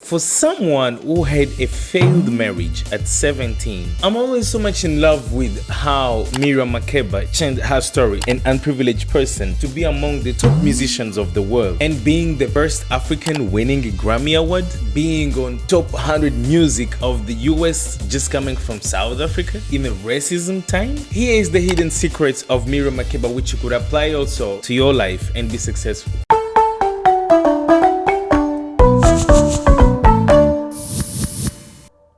For someone who had a failed marriage at 17, I'm always so much in love with how Miriam Makeba changed her story, an unprivileged person, to be among the top musicians of the world, and being the first African winning a Grammy Award, being on top 100 music of the US just coming from South Africa in a racism time. Here is the hidden secrets of Miriam Makeba, which you could apply also to your life and be successful.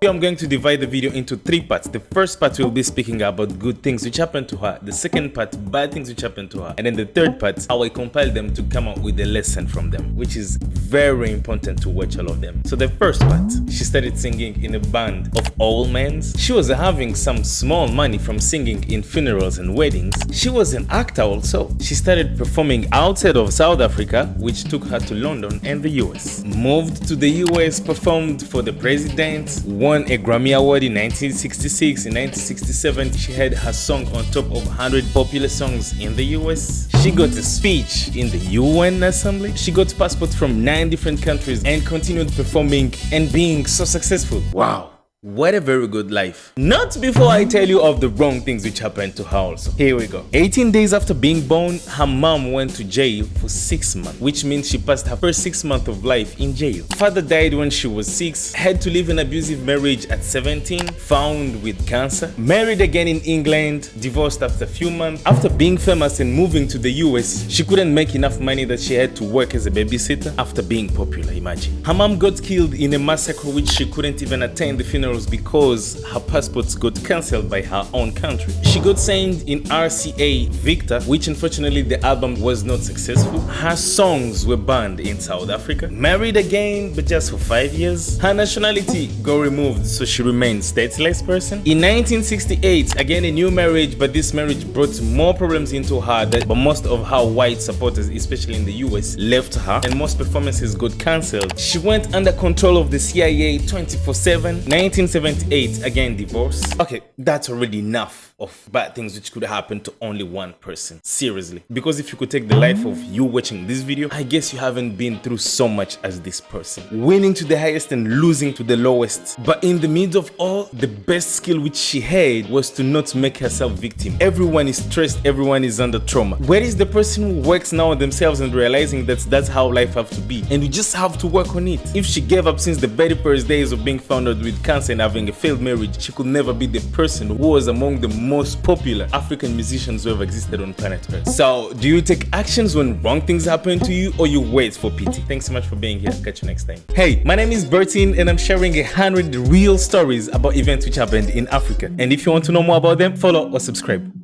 I'm going to divide the video into 3 parts. The first part will be speaking about good things which happened to her. The second part, bad things which happened to her. And then the third part, how I compiled them to come up with a lesson from them, which is very important to watch all of them. So the first part, she started singing in a band of all men. She was having some small money from singing in funerals and weddings. She was an actor also. She started performing outside of South Africa, which took her to London and the US. Moved to the US, performed for the president, won a Grammy Award in 1966. In 1967, she had her song on top of 100 popular songs in the US. She got a speech in the UN Assembly. She got passports from 9 different countries and continued performing and being so successful. Wow. What a very good life. Not before I tell you of the wrong things which happened to her also. Here we go. 18 days after being born, her mom went to jail for 6 months, which means she passed her first 6 months of life in jail. Father died when she was 6, had to live an abusive marriage at 17, found with cancer, married again in England, divorced after a few months. After being famous and moving to the US, she couldn't make enough money that she had to work as a babysitter after being popular, imagine. Her mom got killed in a massacre which she couldn't even attend the funeral because her passports got cancelled by her own country. She got signed in RCA Victor, which unfortunately the album was not successful. Her songs were banned in South Africa. Married again, but just for 5 years. Her nationality got removed, so she remained stateless person. In 1968, again a new marriage, but this marriage brought more problems into her, but most of her white supporters, especially in the US, left her and most performances got cancelled. She went under control of the CIA 24/7. 1978, again divorce. Okay, that's already enough of bad things which could happen to only one person. Seriously. Because if you could take the life of you watching this video, I guess you haven't been through so much as this person. Winning to the highest and losing to the lowest. But in the midst of all, the best skill which she had was to not make herself victim. Everyone is stressed, everyone is under trauma. Where is the person who works now on themselves and realizing that that's how life have to be? And you just have to work on it. If she gave up since the very first days of being found out with cancer and having a failed marriage, she could never be the person who was among the most popular African musicians who have existed on planet Earth. So, do you take actions when wrong things happen to you, or you wait for pity? Thanks so much for being here. Catch you next time. Hey, my name is Bertin and I'm sharing 100 real stories about events which happened in Africa. And if you want to know more about them, follow or subscribe.